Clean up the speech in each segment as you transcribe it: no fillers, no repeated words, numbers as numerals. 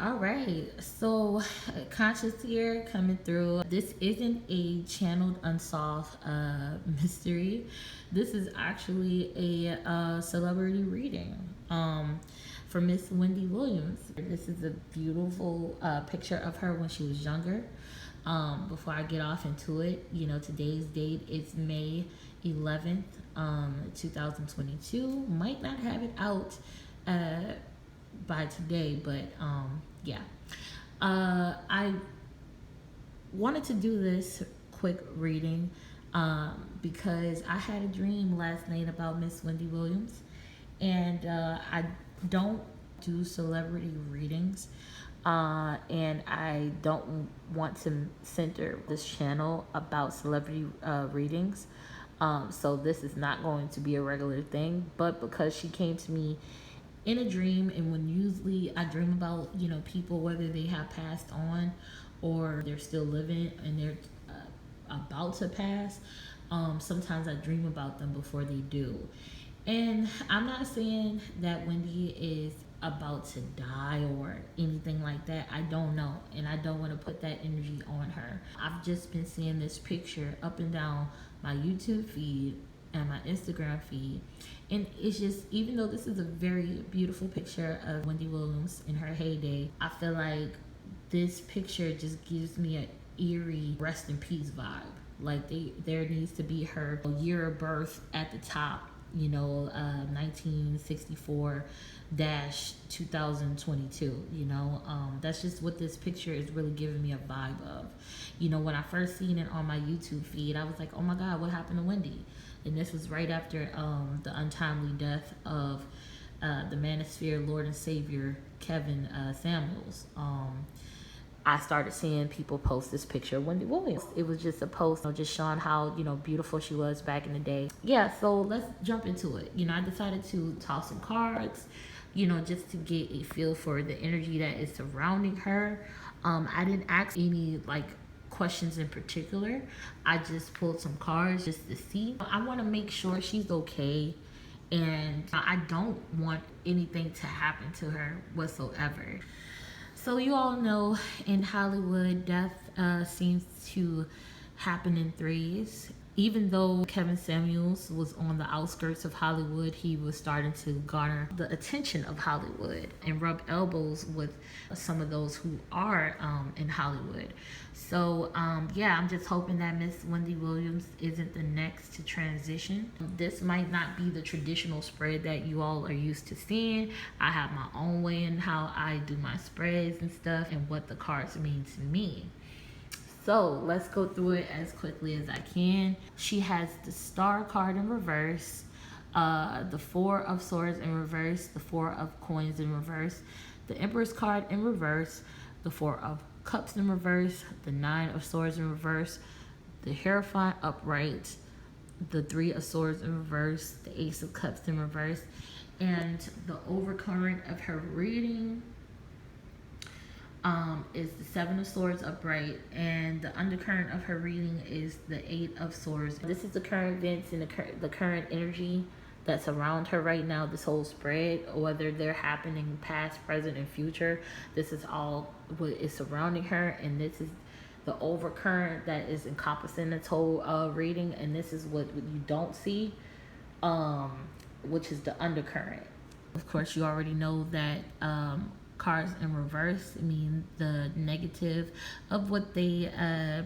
All right, so conscious here coming through. This isn't a channeled unsolved mystery. This is actually a celebrity reading for Miss Wendy Williams. This is a beautiful picture of her when she was younger. Before I get off into it, today's date is May 11th, 2022. Might not have it out by today, but yeah. I wanted to do this quick reading because I had a dream last night about Miss Wendy Williams, and I don't do celebrity readings. And I don't want to center this channel about celebrity readings. So this is not going to be a regular thing. But because she came to me in a dream, and when usually I dream about people, whether they have passed on or they're still living and they're about to pass, sometimes I dream about them before they do. And I'm not saying that Wendy is about to die or anything like that. I don't know, and I don't want to put that energy on her. I've just been seeing this picture up and down my YouTube feed and my Instagram feed, and it's just, even though this is a very beautiful picture of Wendy Williams in her heyday, I feel like this picture just gives me an eerie rest in peace vibe. Like there needs to be her year of birth at the top, 1964 2022. That's just what this picture is really giving me a vibe of. When I first seen it on my YouTube feed, I was like, oh my god, what happened to Wendy? And this was right after the untimely death of the Manosphere Lord and Savior Kevin Samuels. I started seeing people post this picture of Wendy Williams. It was just a post, just showing how, beautiful she was back in the day. Yeah, so let's jump into it. I decided to toss some cards, just to get a feel for the energy that is surrounding her. I didn't ask any, questions in particular. I just pulled some cards just to see. I want to make sure she's okay, and I don't want anything to happen to her whatsoever. So you all know, in Hollywood, death seems to happen in threes. Even though Kevin Samuels was on the outskirts of Hollywood, he was starting to garner the attention of Hollywood and rub elbows with some of those who are in Hollywood. So yeah, I'm just hoping that Miss Wendy Williams isn't the next to transition. This might not be the traditional spread that you all are used to seeing. I have my own way in how I do my spreads and stuff, and what the cards mean to me. So let's go through it as quickly as I can. She has the Star card in reverse, the Four of Swords in reverse, the Four of Coins in reverse, the Empress card in reverse, the Four of Cups in reverse, the Nine of Swords in reverse, the Hierophant upright, the Three of Swords in reverse, the Ace of Cups in reverse, and the overcurrent of her reading is the Seven of Swords upright, and the undercurrent of her reading is the Eight of Swords. This is the current events and the current energy that's around her right now. This whole spread, whether they're happening past, present, and future, this is all what is surrounding her, and this is the overcurrent that is encompassing this whole reading, and this is what you don't see, which is the undercurrent. Of course, you already know that cards in reverse mean the negative of what they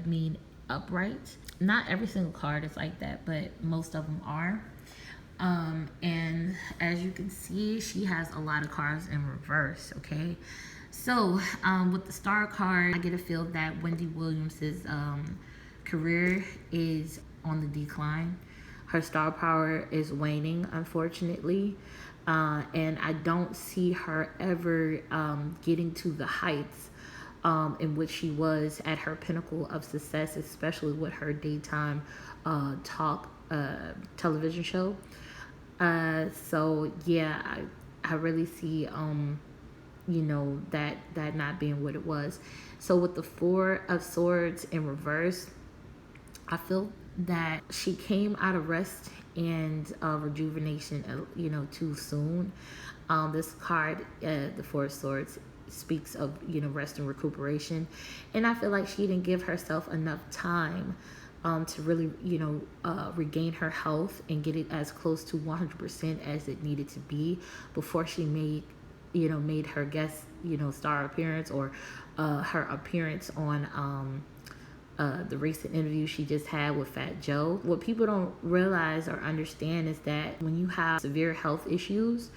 mean upright. Not every single card is like that, but most of them are. And as you can see, she has a lot of cards in reverse, okay? So with the Star card, I get a feel that Wendy Williams's career is on the decline. Her star power is waning, unfortunately. And I don't see her ever getting to the heights in which she was at her pinnacle of success, especially with her daytime talk television show. So yeah, I really see that not being what it was. So with the Four of Swords in reverse, I feel that she came out of rest and rejuvenation, too soon. This card, the Four of Swords, speaks of, rest and recuperation. And I feel like she didn't give herself enough time to really, regain her health and get it as close to 100% as it needed to be before she made her guest, star appearance, or her appearance on the recent interview she just had with Fat Joe. What people don't realize or understand is that when you have severe health issues,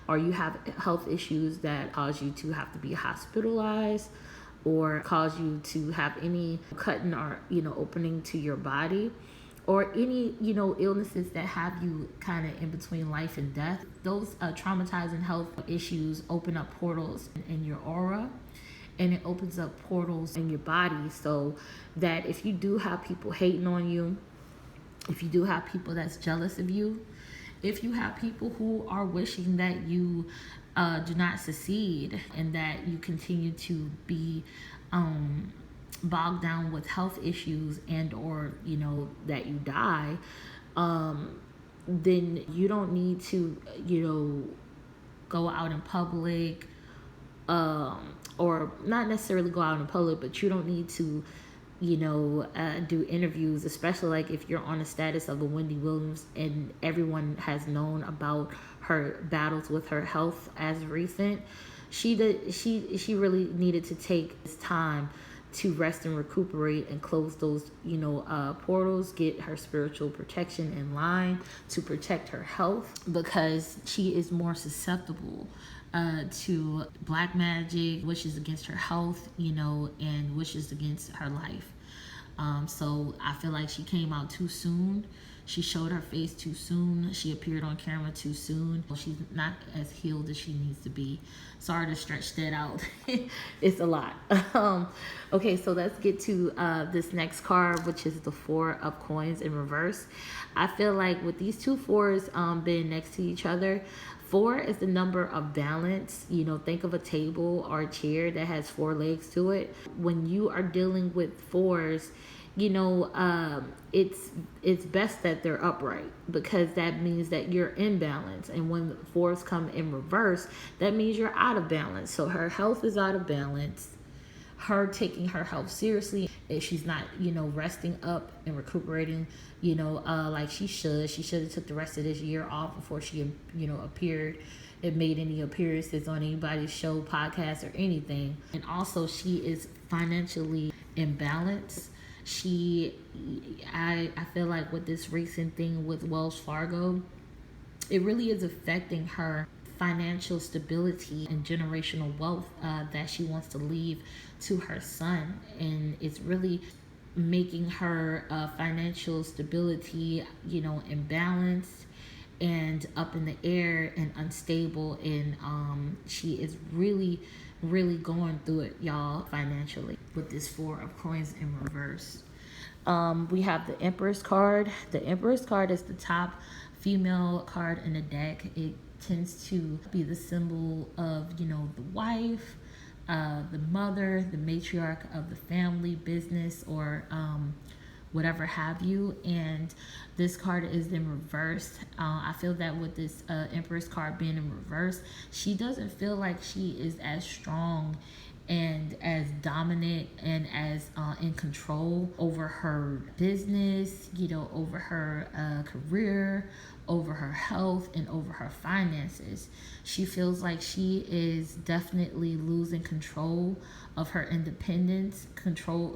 or you have health issues that cause you to have to be hospitalized, or cause you to have any cutting or opening to your body, or any illnesses that have you kind of in between life and death, those traumatizing health issues open up portals in your aura, and it opens up portals in your body, so that if you do have people hating on you, if you do have people that's jealous of you, if you have people who are wishing that you do not succeed, and that you continue to be bogged down with health issues, and or that you die, then you don't need to go out in public, or not necessarily go out in public, but you don't need to do interviews, especially like if you're on the status of a Wendy Williams and everyone has known about her battles with her health as recent. She really needed to take this time to rest and recuperate and close those portals, get her spiritual protection in line to protect her health, because she is more susceptible to black magic, wishes against her health, and wishes against her life. So I feel like she came out too soon. She showed her face too soon. She appeared on camera too soon. She's not as healed as she needs to be. Sorry to stretch that out. It's a lot. Okay, so let's get to this next card, which is the Four of Coins in reverse. I feel like with these two fours being next to each other, 4 is the number of balance. Think of a table or a chair that has 4 legs to it. When you are dealing with fours, it's best that they're upright, because that means that you're in balance. And when the 4s come in reverse, that means you're out of balance. So her health is out of balance. Her taking her health seriously, if she's not, resting up and recuperating, like she should. She should have took the rest of this year off before she, appeared and made any appearances on anybody's show, podcast, or anything. And also, she is financially imbalanced. I feel like with this recent thing with Wells Fargo, it really is affecting her financial stability and generational wealth that she wants to leave to her son. And it's really making her financial stability, imbalanced and up in the air and unstable. And she is really going through it, y'all, financially, with this 4 of Coins in reverse. We have the Empress card. The Empress card is the top female card in the deck. It tends to be the symbol of, the wife, the mother, the matriarch of the family, business, or whatever have you. And this card is in reverse. I feel that with this Empress card being in reverse, she doesn't feel like she is as strong and as dominant and as in control over her business, over her career, over her health, and over her finances. She feels like she is definitely losing control of her independence.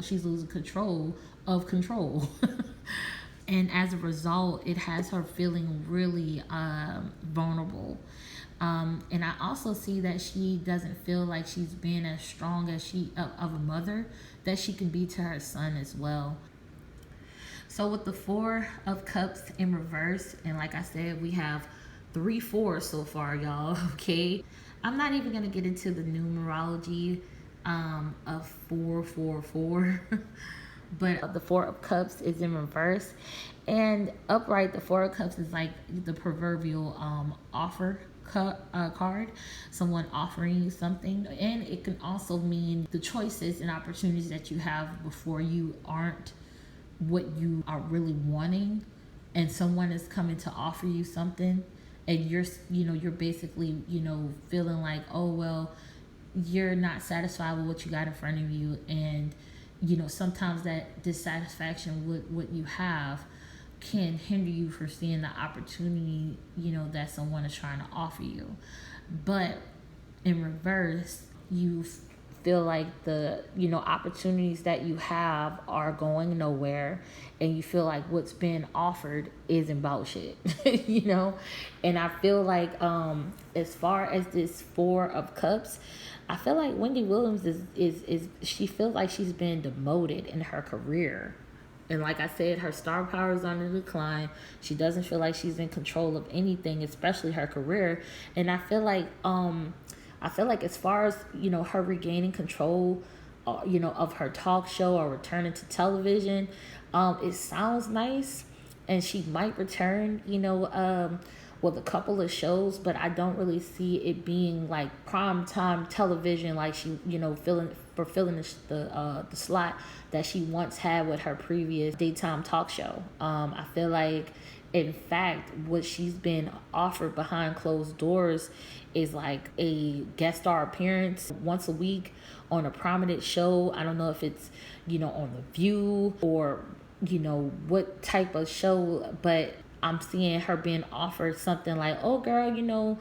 She's losing control of control. And as a result, it has her feeling really vulnerable. And I also see that she doesn't feel like she's being as strong as of a mother that she can be to her son as well. So with the 4 of Cups in reverse, and like I said, we have 3 4s so far, y'all. Okay, I'm not even gonna get into the numerology of 444. But the 4 of Cups is in reverse, and upright, the 4 of Cups is like the proverbial offer card, someone offering you something. And it can also mean the choices and opportunities that you have before you aren't what you are really wanting, and someone is coming to offer you something, and you're basically, feeling like, oh well, you're not satisfied with what you got in front of you, and sometimes that dissatisfaction with what you have can hinder you from seeing the opportunity that someone is trying to offer you. But in reverse, you feel like the opportunities that you have are going nowhere, and you feel like what's been offered isn't about shit. And I feel like as far as this Four of Cups, I feel like Wendy Williams is she feels like she's been demoted in her career. And like I said, her star power is on the decline. She doesn't feel like she's in control of anything, especially her career. And I feel like as far as her regaining control, of her talk show or returning to television, it sounds nice, and she might return, with a couple of shows, but I don't really see it being like prime time television, like she, fulfilling the slot that she once had with her previous daytime talk show. I feel like, in fact, what she's been offered behind closed doors is like a guest star appearance once a week on a prominent show. I don't know if it's, on The View or, what type of show, but I'm seeing her being offered something like, oh girl,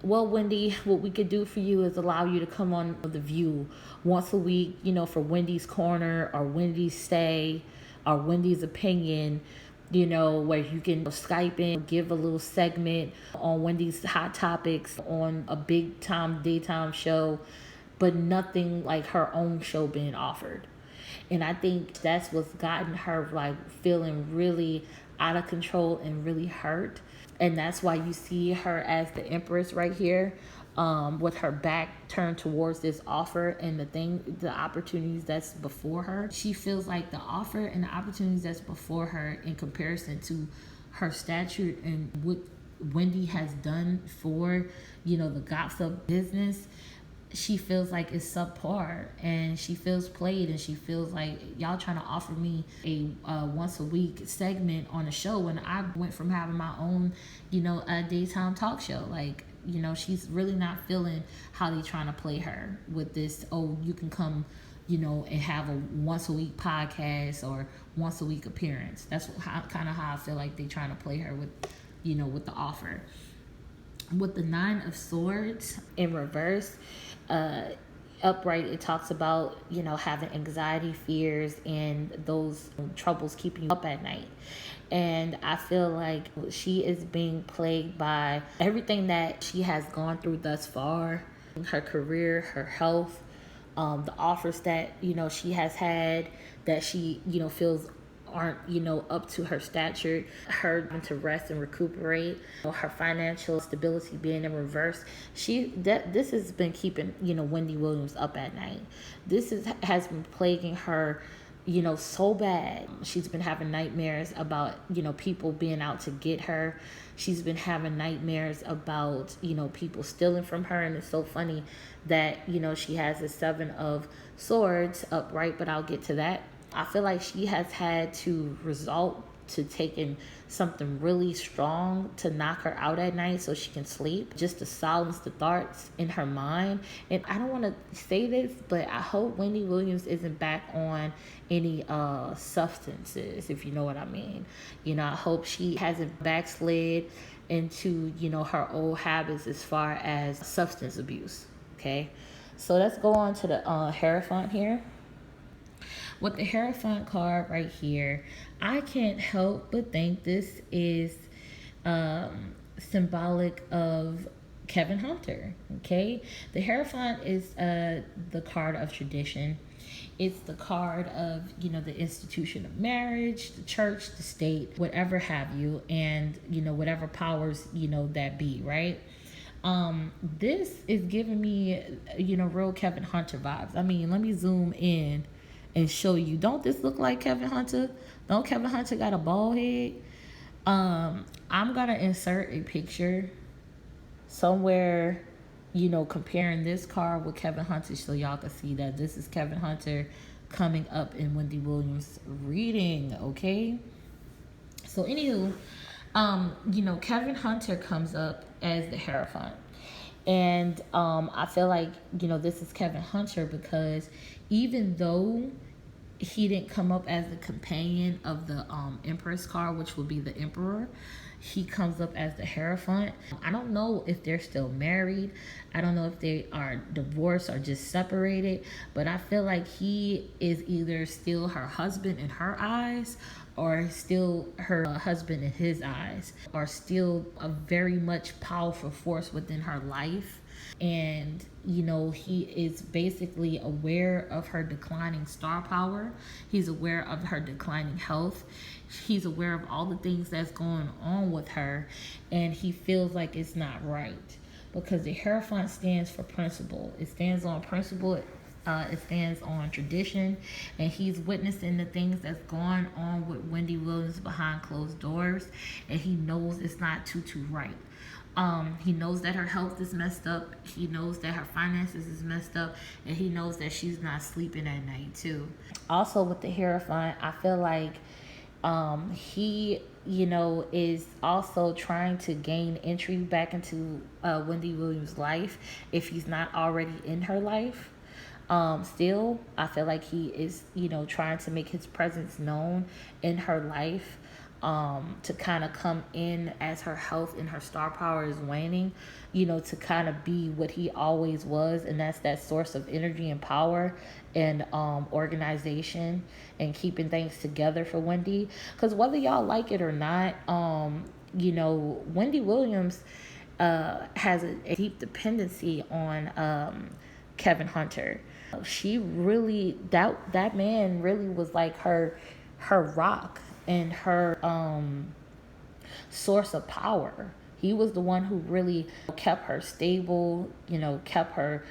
well, Wendy, what we could do for you is allow you to come on The View once a week, for Wendy's Corner or Wendy's Stay or Wendy's Opinion, where you can Skype in, give a little segment on Wendy's Hot Topics on a big time daytime show, but nothing like her own show being offered. And I think that's what's gotten her like feeling really out of control and really hurt. And that's why you see her as the Empress right here, with her back turned towards this offer and the opportunities that's before her. She feels like the offer and the opportunities that's before her, in comparison to her stature and what Wendy has done for the gossip business, she feels like it's subpar, and she feels played, and she feels like y'all trying to offer me a once a week segment on a show when I went from having my own a daytime talk show. Like, she's really not feeling how they trying to play her with this, oh, you can come and have a once a week podcast or once a week appearance. That's kind of how I feel like they trying to play her with with the offer. With the Nine of Swords in reverse, upright, it talks about having anxiety, fears, and those troubles keeping you up at night. And I feel like she is being plagued by everything that she has gone through thus far, her career, her health, the offers that she has had that she feels aren't up to her stature, her having to rest and recuperate, her financial stability being in reverse. This has been keeping Wendy Williams up at night. This has been plaguing her so bad. She's been having nightmares about people being out to get her. She's been having nightmares about people stealing from her. And it's so funny that she has the Seven of Swords upright, but I'll get to that. I feel like she has had to resort to taking something really strong to knock her out at night so she can sleep, just to silence the thoughts in her mind. And I don't want to say this, but I hope Wendy Williams isn't back on any substances, if you know what I mean. I hope she hasn't backslid into her old habits as far as substance abuse. Okay, so let's go on to the Hierophant here. With the Hierophant card right here, I can't help but think this is symbolic of Kevin Hunter. Okay, the Hierophant is the card of tradition. It's the card of the institution of marriage, the church, the state, whatever have you, and whatever powers that be, right? This is giving me real Kevin Hunter vibes. I mean, let me zoom in and show you. Don't this look like Kevin Hunter? Don't Kevin Hunter got a bald head? I'm gonna insert a picture somewhere, comparing this card with Kevin Hunter, so y'all can see that this is Kevin Hunter coming up in Wendy Williams reading. Okay, so anywho, Kevin Hunter comes up as the Hierophant. And I feel like, this is Kevin Hunter, because even though he didn't come up as the companion of the Empress card, which would be the Emperor, he comes up as the Hierophant. I don't know if they're still married. I don't know if they are divorced or just separated, but I feel like he is either still her husband in her eyes, or still her husband in his eyes, or still a very much powerful force within her life. And he is basically aware of her declining star power. He's aware of her declining health. He's aware of all the things that's going on with her, and he feels like it's not right, because the Hierophant stands for principle. It stands on principle. It stands on tradition, and he's witnessing the things that's going on with Wendy Williams behind closed doors, and he knows it's not too right. He knows that her health is messed up. He knows that her finances is messed up, and he knows that she's not sleeping at night too. Also, with the Hierophant, I feel like he is also trying to gain entry back into Wendy Williams' life, if he's not already in her life. Still, I feel like he is, trying to make his presence known in her life, to kind of come in as her health and her star power is waning, to kind of be what he always was, and that's that source of energy and power and organization and keeping things together for Wendy. Because whether y'all like it or not, Wendy Williams has a deep dependency on Kevin Hunter. She really, that man really was like her rock and her source of power. He was the one who really kept her stable, kept her,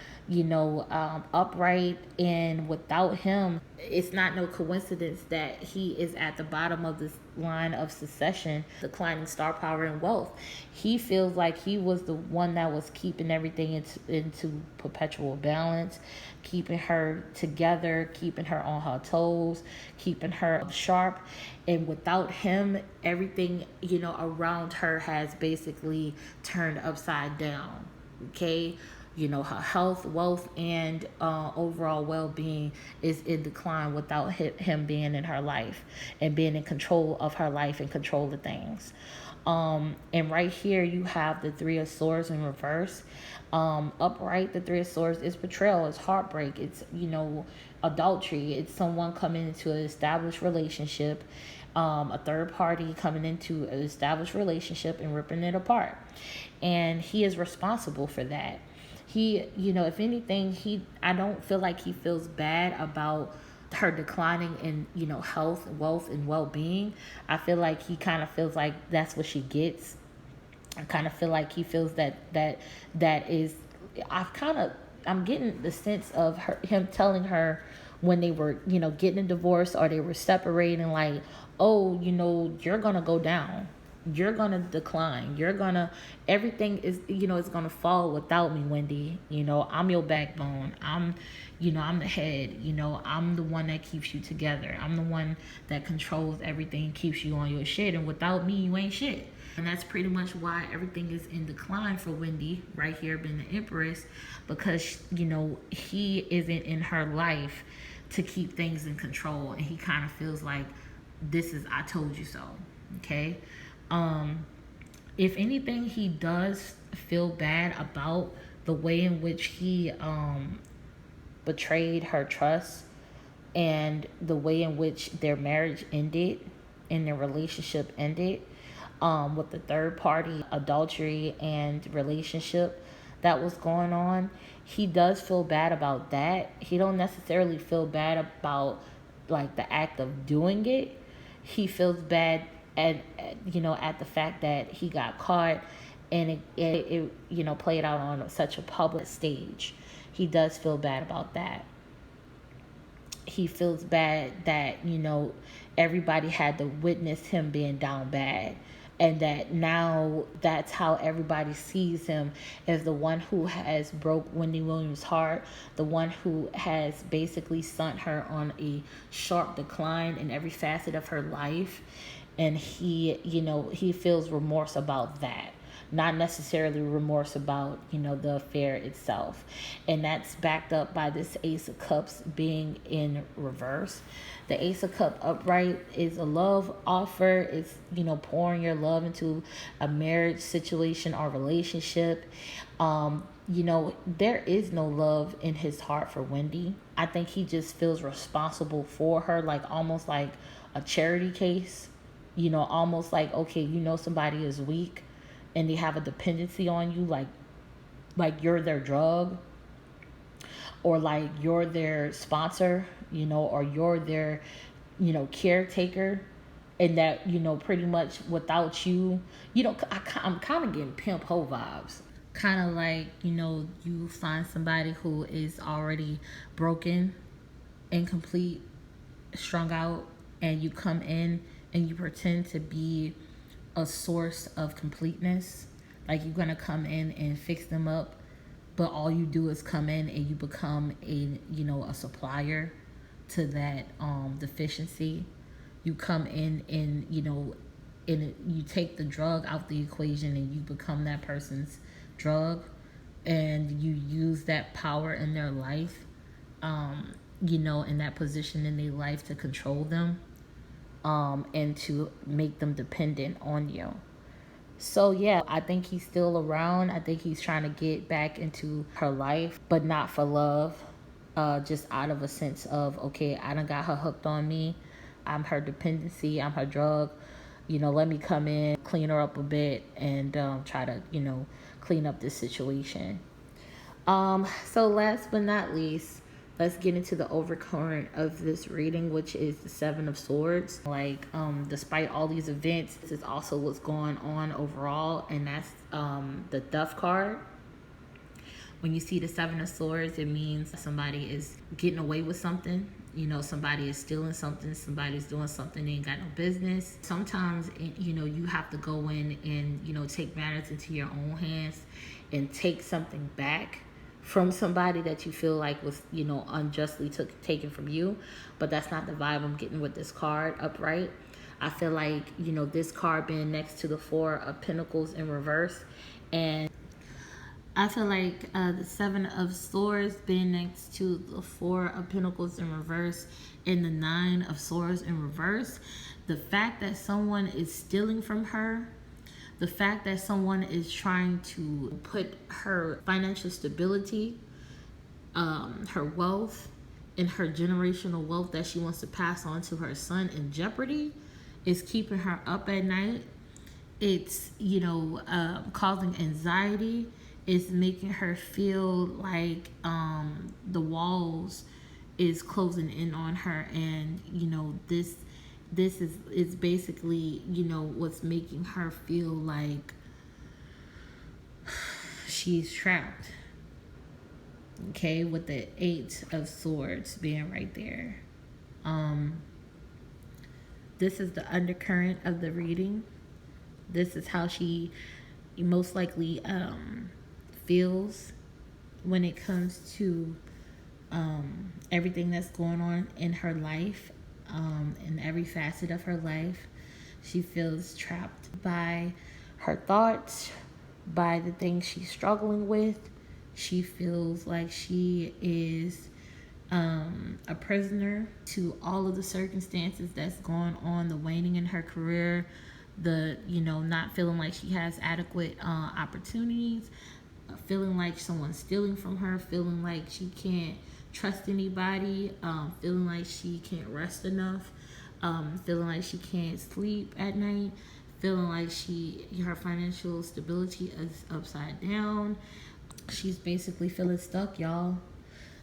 upright. And without him, it's not no coincidence that he is at the bottom of this line of succession, declining star power and wealth. He feels like he was the one that was keeping everything into perpetual balance, keeping her together, keeping her on her toes, keeping her sharp. And without him, everything, around her has basically turned upside down. Okay? Her health, wealth, and overall well-being is in decline without him being in her life and being in control of her life and control of things. And right here you have the Three of Swords in reverse. Upright, the Three of Swords is betrayal, it's heartbreak, it's adultery, it's someone coming into an established relationship, a third party coming into an established relationship and ripping it apart, and he is responsible for that. He, if anything, I don't feel like he feels bad about her declining in, health, wealth, and well-being. I feel like he kind of feels like that's what she gets. I kind of feel like he feels that is, I'm getting the sense of him telling her when they were, getting a divorce or they were separating, like, oh, you're going to go down. You're going to decline. Everything is, is going to fall without me, Wendy. I'm your backbone. I'm the head. I'm the one that keeps you together. I'm the one that controls everything, keeps you on your shit. And without me, you ain't shit. And that's pretty much why everything is in decline for Wendy right here, being the Empress, because, he isn't in her life to keep things in control. And he kind of feels like this is, I told you so. Okay. If anything, he does feel bad about the way in which he betrayed her trust and the way in which their marriage ended and their relationship ended, with the third party adultery and relationship that was going on. He does feel bad about that. He don't necessarily feel bad about like the act of doing it. He feels bad at the fact that he got caught and it played out on such a public stage. He does feel bad about that. He feels bad that everybody had to witness him being down bad, and that now that's how everybody sees him, as the one who has broke Wendy Williams' heart, the one who has basically sent her on a sharp decline in every facet of her life. And he feels remorse about that. not necessarily remorse about, the affair itself. And that's backed up by this Ace of Cups being in reverse. The Ace of Cup upright is a love offer. It's, pouring your love into a marriage situation or relationship. There is no love in his heart for Wendy. I think he just feels responsible for her, like almost like a charity case. Almost like, okay, somebody is weak and they have a dependency on you, like you're their drug, or like you're their sponsor, or you're their, caretaker, and that, pretty much without you, I'm kind of getting pimp hoe vibes. Kind of like, you find somebody who is already broken, incomplete, strung out, and you come in and you pretend to be a source of completeness. Like you're gonna come in and fix them up, but all you do is come in and you become a supplier to that deficiency. You come in and and you take the drug out the equation and you become that person's drug, and you use that power in their life, in that position in their life to control them, and to make them dependent on you. So yeah, I think he's still around. I think he's trying to get back into her life, but not for love. Just out of a sense of, okay, I done got her hooked on me. I'm her dependency. I'm her drug. Let me come in, clean her up a bit, and try to, clean up this situation. So last but not least, let's get into the overcurrent of this reading, which is the Seven of Swords. Like, despite all these events, this is also what's going on overall, and that's the Death card. When you see the Seven of Swords, it means somebody is getting away with something. Somebody is stealing something. Somebody's doing something they ain't got no business. Sometimes, you have to go in and, take matters into your own hands and take something back from somebody that you feel like was, unjustly taken from you. But that's not the vibe I'm getting with this card upright. I feel like, this card being next to the Four of Pentacles in reverse, and I feel like the Seven of Swords being next to the Four of Pentacles in reverse and the Nine of Swords in reverse, the fact that someone is stealing from her, the fact that someone is trying to put her financial stability, her wealth, and her generational wealth that she wants to pass on to her son in jeopardy is keeping her up at night. It's, causing anxiety. It's making her feel like the walls is closing in on her, and this is basically what's making her feel like she's trapped. Okay, with the Eight of Swords being right there. This is the undercurrent of the reading. This is how she most likely feels when it comes to everything that's going on in her life, in every facet of her life. She feels trapped by her thoughts, by the things she's struggling with. She feels like she is a prisoner to all of the circumstances that's going on, the waning in her career, the not feeling like she has adequate opportunities, feeling like someone's stealing from her, feeling like she can't trust anybody, feeling like she can't rest enough, feeling like she can't sleep at night, feeling like her financial stability is upside down. She's basically feeling stuck, y'all.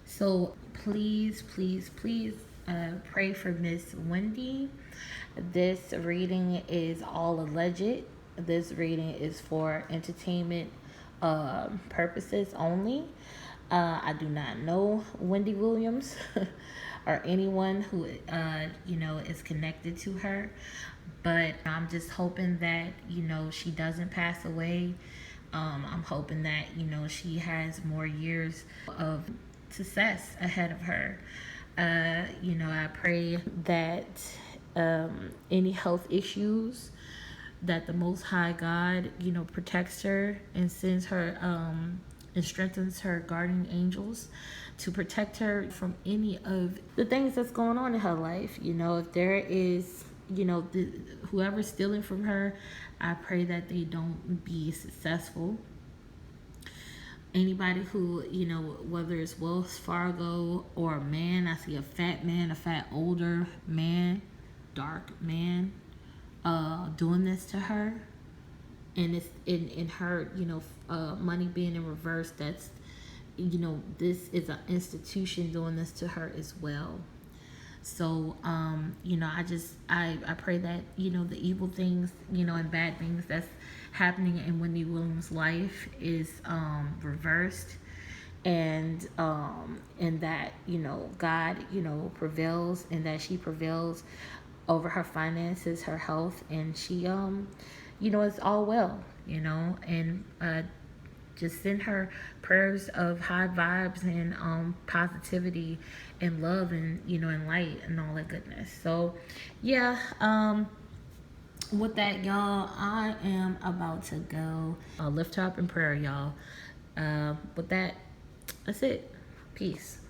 So please, please, please pray for Miss Wendy. This reading is all alleged. This reading is for entertainment purposes only. I do not know Wendy Williams or anyone who is connected to her, but I'm just hoping that she doesn't pass away. I'm hoping that she has more years of success ahead of her. I pray that any health issues that the Most High God, you know, protects her and sends her and strengthens her guardian angels to protect her from any of the things that's going on in her life. You know, if there is, you know, whoever's stealing from her, I pray that they don't be successful. Anybody who, you know, whether it's Wells Fargo or a man, I see a fat man, a fat older man, dark man, doing this to her, and it's in her, you know, money being in reverse. That's, you know, this is an institution doing this to her as well. So, you know, I pray that, you know, the evil things, you know, and bad things that's happening in Wendy Williams' life is reversed, and that, you know, God, you know, prevails, and that she prevails over her finances, her health, and she, you know, it's all well, you know, and just send her prayers of high vibes and positivity and love and, you know, and light and all that goodness. So yeah, with that, y'all, I am about to go lift her up in prayer, y'all. With that, that's it. Peace.